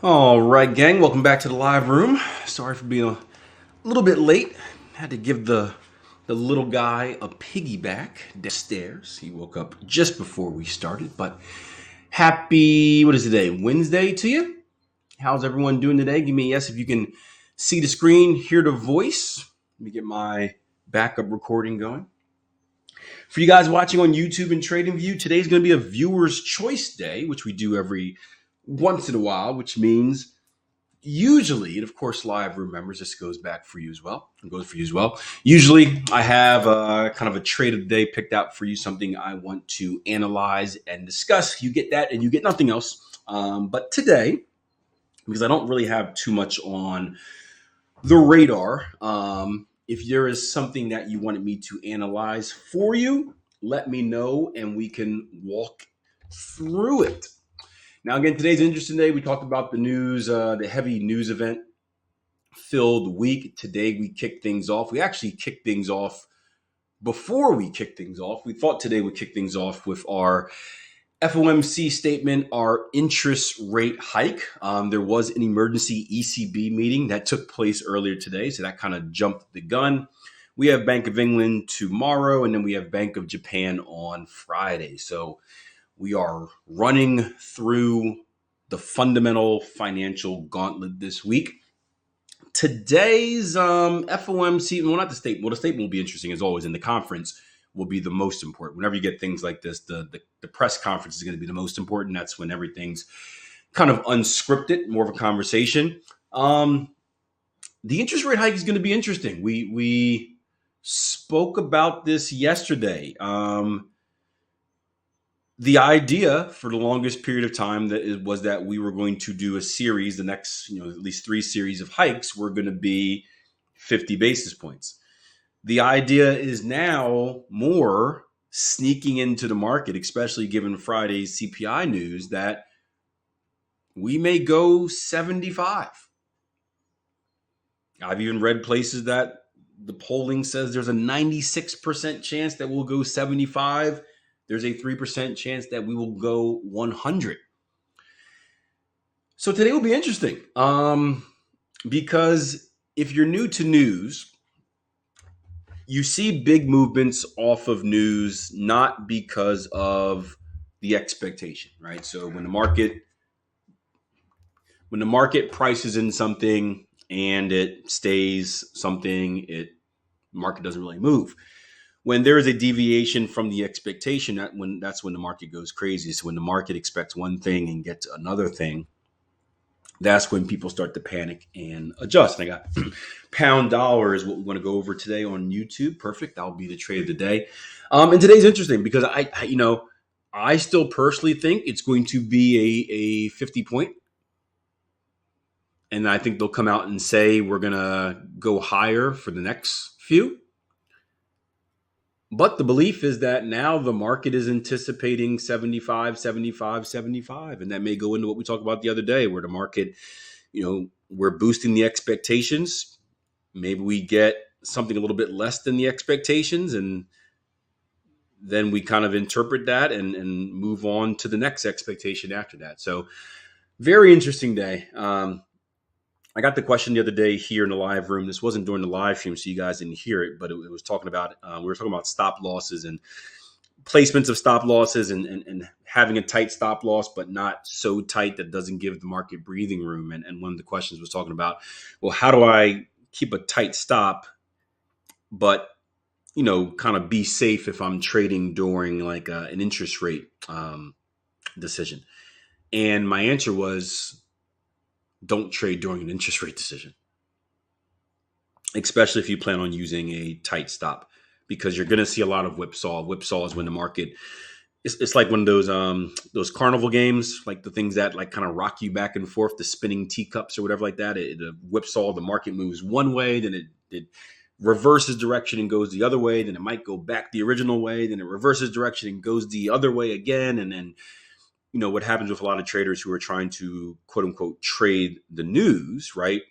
All right, gang, welcome back to the live room. Sorry for being a little bit late. Had to give the little guy a piggyback downstairs. He woke up just before we started, but happy, what is today? Wednesday to you? How's everyone doing today? Give me a yes if you can see the screen, hear the voice. Let me get my backup recording going. For you guys watching on YouTube and TradingView, today's going to be a viewer's choice day, which we do every once in a while, which means usually, and of course, live room members, this goes back for you as well. It goes for you as well. Usually, I have kind of a trade of the day picked out for you, something I want to analyze and discuss. You get that, and you get nothing else. But today, because I don't really have too much on the radar, if there is something that you wanted me to analyze for you, let me know, and we can walk through it. Now, again, today's an interesting day. We talked about the news, the heavy news event filled week. Today, we kicked things off. We actually kicked things off before we kicked things off. We thought today would kick things off with our FOMC statement, our interest rate hike. There was an emergency ECB meeting that took place earlier today, so that kind of jumped the gun. We have Bank of England tomorrow, and then we have Bank of Japan on Friday. So we are running through the fundamental financial gauntlet this week. Today's FOMC, well, not the statement. Well, the statement will be interesting as always, and the conference will be the most important. Whenever you get things like this, the press conference is going to be the most important. That's when everything's kind of unscripted, more of a conversation. The interest rate hike is going to be interesting. We spoke about this yesterday. The idea for the longest period of time was that we were going to do a series, the next, at least 3 series of hikes were going to be 50 basis points. The idea is now more sneaking into the market, especially given Friday's CPI news, that we may go 75. I've even read places that the polling says there's a 96% chance that we'll go 75. There's a 3% chance that we will go 100. So today will be interesting because if you're new to news, you see big movements off of news, not because of the expectation, right? So when the market prices in something and it stays something, market doesn't really move. When there is a deviation from the expectation, that's when the market goes crazy. So when the market expects one thing and gets another thing, that's when people start to panic and adjust. And I got pound dollar is what we want to go over today on YouTube. Perfect. That'll be the trade of the day. And today's interesting because I still personally think it's going to be a 50 point. And I think they'll come out and say we're going to go higher for the next few. But the belief is that now the market is anticipating 75, 75, 75. And that may go into what we talked about the other day, where the market, we're boosting the expectations. Maybe we get something a little bit less than the expectations. And then we kind of interpret that and move on to the next expectation after that. So very interesting day. I got the question the other day here in the live room. This wasn't during the live stream, so you guys didn't hear it, but it was talking about, we were talking about stop losses and placements of stop losses and having a tight stop loss, but not so tight that doesn't give the market breathing room. And one of the questions was talking about, well, how do I keep a tight stop, but, kind of be safe if I'm trading during like an interest rate decision? And my answer was, don't trade during an interest rate decision, especially if you plan on using a tight stop, because you're going to see a lot of whipsaw. Whipsaw is when the market, it's like one of those carnival games, like the things that like kind of rock you back and forth, the spinning teacups or whatever like that. It whipsaw, the market moves one way, then it reverses direction and goes the other way. Then it might go back the original way. Then it reverses direction and goes the other way again. And then, what happens with a lot of traders who are trying to quote unquote trade the news, right?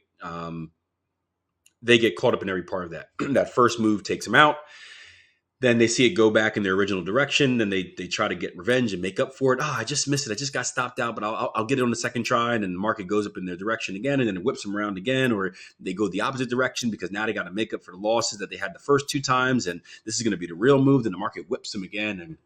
They get caught up in every part of that. That first move takes them out. Then they see it go back in their original direction. Then they try to get revenge and make up for it. I just missed it. I just got stopped out, but I'll get it on the second try. And then the market goes up in their direction again, and then it whips them around again, or they go the opposite direction because now they got to make up for the losses that they had the first 2 times. And this is going to be the real move. Then the market whips them again, and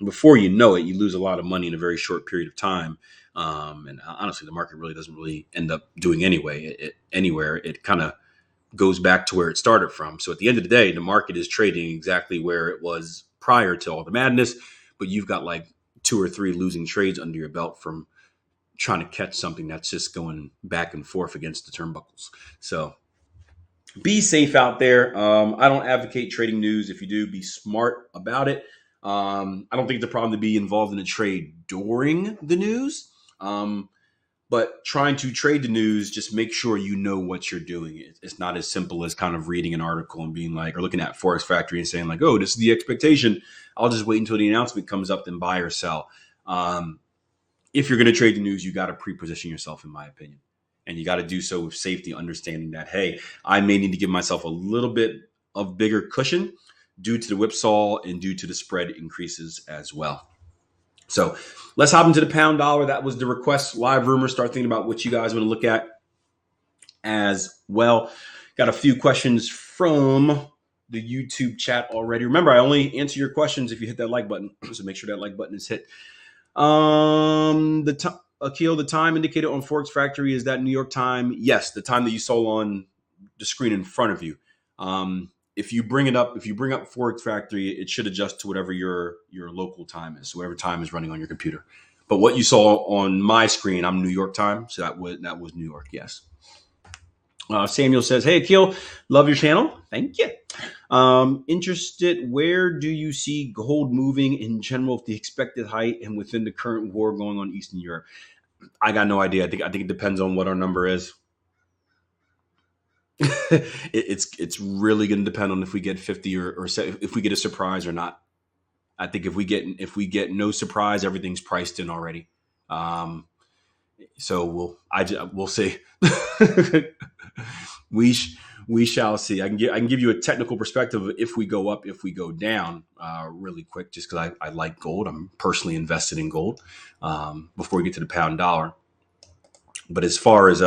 before you know it, you lose a lot of money in a very short period of time. And honestly, the market really doesn't really end up doing anywhere. It kind of goes back to where it started from. So at the end of the day, the market is trading exactly where it was prior to all the madness, but you've got like 2 or 3 losing trades under your belt from trying to catch something that's just going back and forth against the turnbuckles. So be safe out there. I don't advocate trading news. If you do, be smart about it. I don't think it's a problem to be involved in a trade during the news. But trying to trade the news, just make sure you know what you're doing. It's not as simple as kind of reading an article and being like, or looking at Forex Factory and saying like, oh, this is the expectation. I'll just wait until the announcement comes up, then buy or sell. If you're going to trade the news, you got to pre-position yourself, in my opinion. And you got to do so with safety, understanding that, hey, I may need to give myself a little bit of bigger cushion due to the whipsaw and due to the spread increases as well. So let's hop into the pound dollar. That was the request. Live rumor. Start thinking about what you guys want to look at as well. Got a few questions from the YouTube chat already. Remember, I only answer your questions if you hit that like button. So make sure that like button is hit. Akil, the time indicated on Forex Factory, is that New York time? Yes, the time that you saw on the screen in front of you. If you bring up Forex Factory, it should adjust to whatever your local time is, so whatever time is running on your computer. But what you saw on my screen, I'm New York time, so that was New York. Yes. Samuel says, "Hey Akil, love your channel. Thank you. Interested, where do you see gold moving in general with the expected height and within the current war going on in Eastern Europe?" I got no idea. I think it depends on what our number is. It's really going to depend on if we get 50 or if we get a surprise or not. I think if we get no surprise, everything's priced in already. So we'll see. We shall see. I can give you a technical perspective of if we go up, if we go down, really quick, just because I like gold. I'm personally invested in gold. Before we get to the pound dollar, but as far as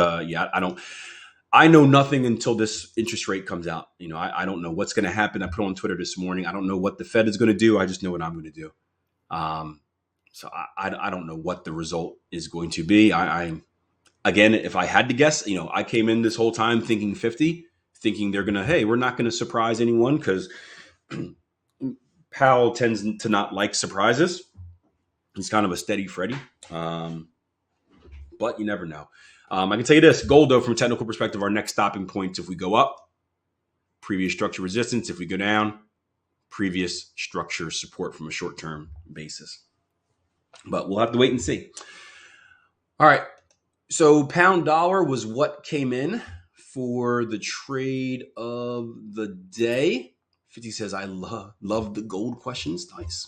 I know nothing until this interest rate comes out. I don't know what's going to happen. I put on Twitter this morning. I don't know what the Fed is going to do. I just know what I'm going to do. So I don't know what the result is going to be. Again, if I had to guess, I came in this whole time thinking 50, thinking they're going to, hey, we're not going to surprise anyone because Powell tends to not like surprises. He's kind of a steady Freddy. But you never know. I can tell you this, gold, though, from a technical perspective, our next stopping points, if we go up, previous structure resistance. If we go down, previous structure support from a short-term basis. But we'll have to wait and see. All right. So pound dollar was what came in for the trade of the day. 50 says, I love the gold questions. Nice.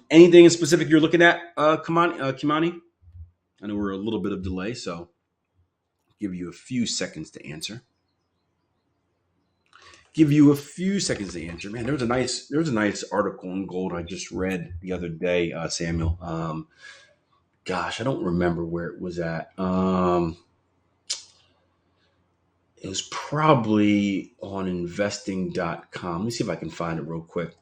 Anything in specific you're looking at, Kimani? I know we're a little bit of delay, so I'll give you a few seconds to answer. Man, there was a nice article on gold I just read the other day, Samuel. Gosh, I don't remember where it was at. It was probably on investing.com. Let me see if I can find it real quick.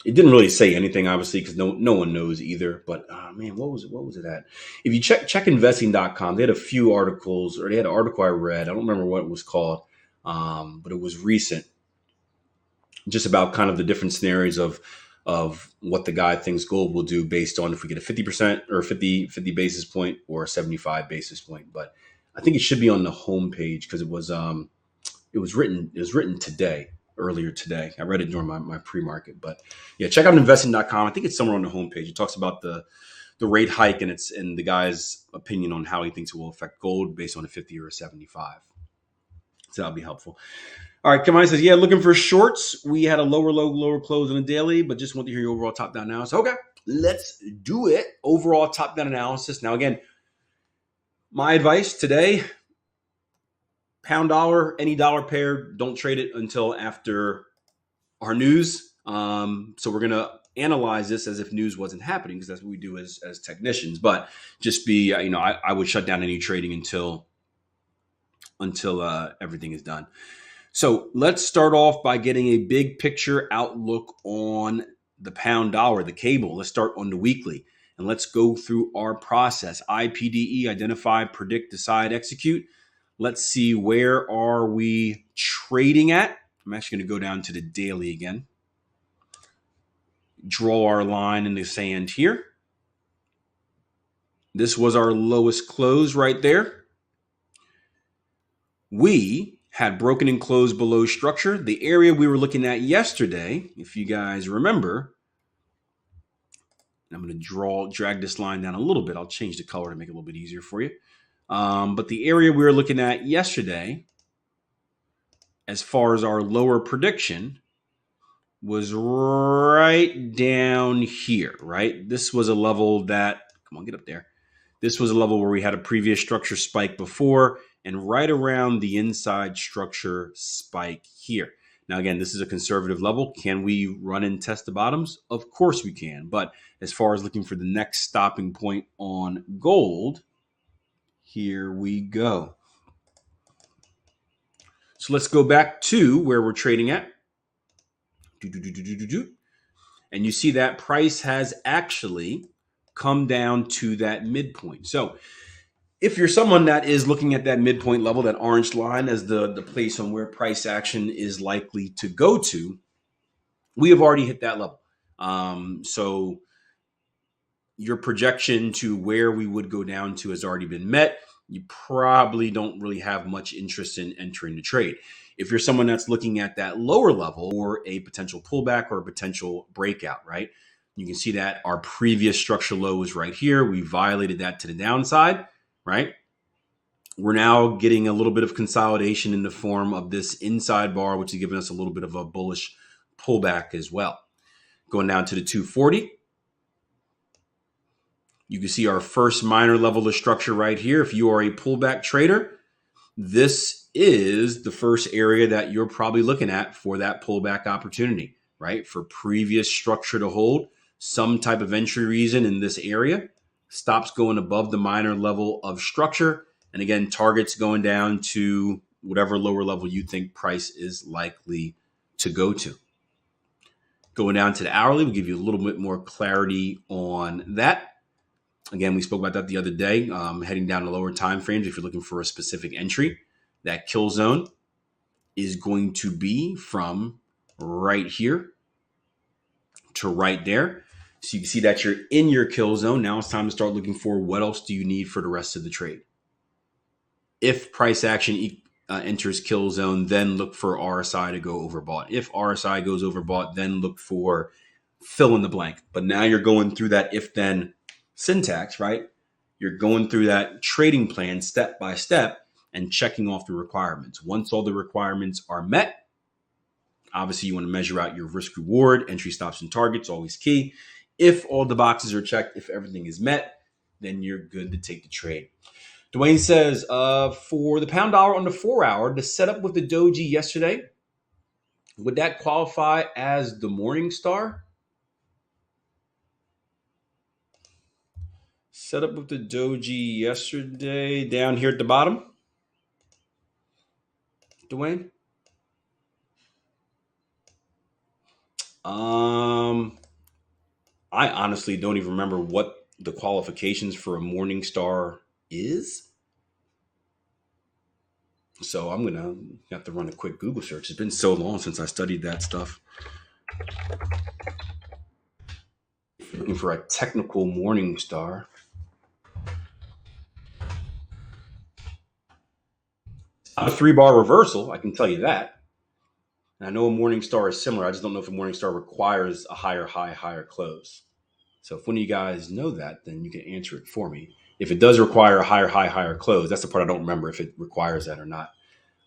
It didn't really say anything, obviously, because no one knows either. But man, what was it at? If you check investing.com, they had a few articles, or they had an article I read. I don't remember what it was called, but it was recent, just about kind of the different scenarios of what the guy thinks gold will do based on if we get a 50% or 50 basis point or a 75 basis point. But I think it should be on the homepage because it was written today. Earlier today. I read it during my pre-market, but yeah, check out investing.com. I think it's somewhere on the homepage. It talks about the rate hike and the guy's opinion on how he thinks it will affect gold based on a 50 or a 75. So that'll be helpful. All right, Kamai says, yeah, looking for shorts. We had a lower low, lower close on a daily, but just want to hear your overall top-down analysis. Okay, let's do it. Overall top-down analysis. Now, again, my advice today, pound dollar, any dollar pair, don't trade it until after our news. So we're going to analyze this as if news wasn't happening, because that's what we do as technicians. But just be, I would shut down any trading until everything is done. So let's start off by getting a big picture outlook on the pound dollar, the cable. Let's start on the weekly, and let's go through our process. IPDE, identify, predict, decide, execute. Let's see, where are we trading at? I'm actually going to go down to the daily again. Draw our line in the sand here. This was our lowest close right there. We had broken and closed below structure. The area we were looking at yesterday, if you guys remember, I'm going to drag this line down a little bit. I'll change the color to make it a little bit easier for you. But the area we were looking at yesterday, as far as our lower prediction, was right down here, right? This was a level that, come on, get up there. This was a level where we had a previous structure spike before, and right around the inside structure spike here. Now, again, this is a conservative level. Can we run and test the bottoms? Of course we can. But as far as looking for the next stopping point on gold, here we go. So let's go back to where we're trading at. And you see that price has actually come down to that midpoint. So if you're someone that is looking at that midpoint level, that orange line as the place on where price action is likely to go to, we have already hit that level. So your projection to where we would go down to has already been met. You probably don't really have much interest in entering the trade. If you're someone that's looking at that lower level or a potential pullback or a potential breakout, right? You can see that our previous structure low is right here. We violated that to the downside, right? We're now getting a little bit of consolidation in the form of this inside bar, which is giving us a little bit of a bullish pullback as well. Going down to the 240. You can see our first minor level of structure right here. If you are a pullback trader, this is the first area that you're probably looking at for that pullback opportunity, right? For previous structure to hold, some type of entry reason in this area, stops going above the minor level of structure, and again, targets going down to whatever lower level you think price is likely to go to. Going down to the hourly, we'll give you a little bit more clarity on that. Again, we spoke about that the other day, heading down to lower time frames. If you're looking for a specific entry, that kill zone is going to be from right here to right there. So you can see that you're in your kill zone. Now it's time to start looking for what else do you need for the rest of the trade. If price action enters kill zone, then look for RSI to go overbought. If RSI goes overbought, then look for fill in the blank. But now you're going through that if-then syntax, right? You're going through that trading plan step by step and checking off the requirements. Once all the requirements are met, obviously you want to measure out your risk reward, entry stops and targets, always key. If all the boxes are checked, if everything is met, then you're good to take the trade. Dwayne says, for the pound dollar on the 4 hour, the setup with the doji yesterday, would that qualify as the morning star? Setup with the doji yesterday down here at the bottom. Dwayne? I honestly don't even remember what the qualifications for a morning star is. So I'm going to have to run a quick Google search. It's been so long since I studied that stuff. Looking for a technical morning star. Not a 3-bar reversal, I can tell you that. And I know a morning star is similar. I just don't know if a morning star requires a higher high, higher close. So if one of you guys know that, then you can answer it for me. If it does require a higher high, higher close, that's the part I don't remember if it requires that or not.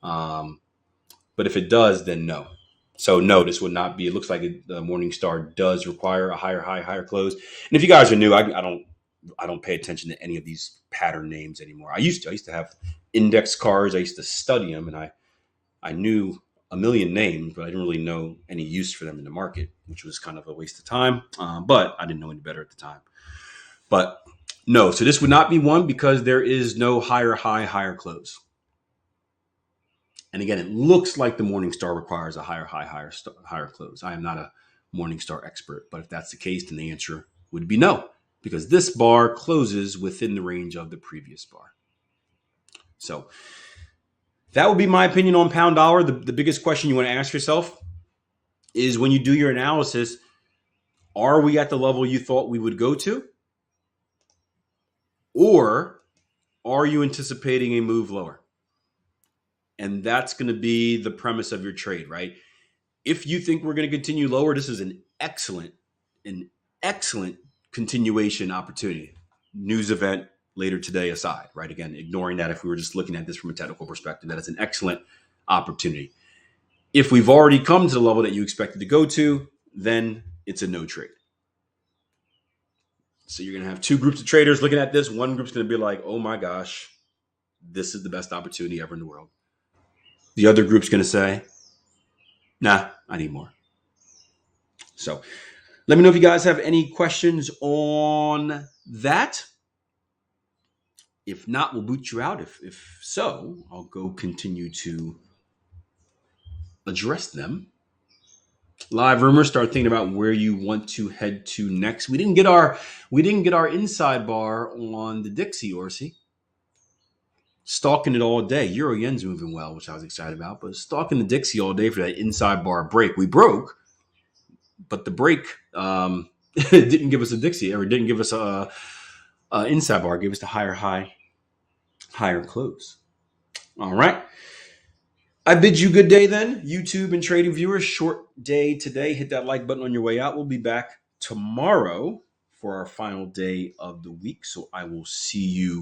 But if it does, then no. So no, this would not be. It looks like the Morningstar does require a higher high, higher close. And if you guys are new, I don't pay attention to any of these pattern names anymore. I used to have index cards. I used to study them, and I knew a million names, but I didn't really know any use for them in the market, which was kind of a waste of time. But I didn't know any better at the time. But no, so this would not be one because there is no higher high, higher close. And again, it looks like the Morningstar requires a higher high, higher close. I am not a Morningstar expert, but if that's the case, then the answer would be no, because this bar closes within the range of the previous bar. So that would be my opinion on pound dollar. The biggest question you want to ask yourself is when you do your analysis, are we at the level you thought we would go to? Or are you anticipating a move lower? And that's going to be the premise of your trade, right? If you think we're going to continue lower, this is an excellent continuation opportunity. News event later today aside, right? Again, ignoring that if we were just looking at this from a technical perspective, that is an excellent opportunity. If we've already come to the level that you expected to go to, then it's a no trade. So you're going to have two groups of traders looking at this. One group's going to be like, oh my gosh, this is the best opportunity ever in the world. The other group's going to say, nah, I need more. So let me know if you guys have any questions on that. If not, we'll boot you out. If so, I'll go continue to address them. Live rumors, start thinking about where you want to head to next. We didn't get our inside bar on the Dixie, Orsi. Stalking it all day. Euro yen's moving well, which I was excited about, but stalking the Dixie all day for that inside bar break. We broke, but the break didn't give us a Dixie, or didn't give us a inside bar. It gave us the higher high, higher close. All right. I bid you good day then, YouTube and trading viewers. Short day today. Hit that like button on your way out. We'll be back tomorrow for our final day of the week. So I will see you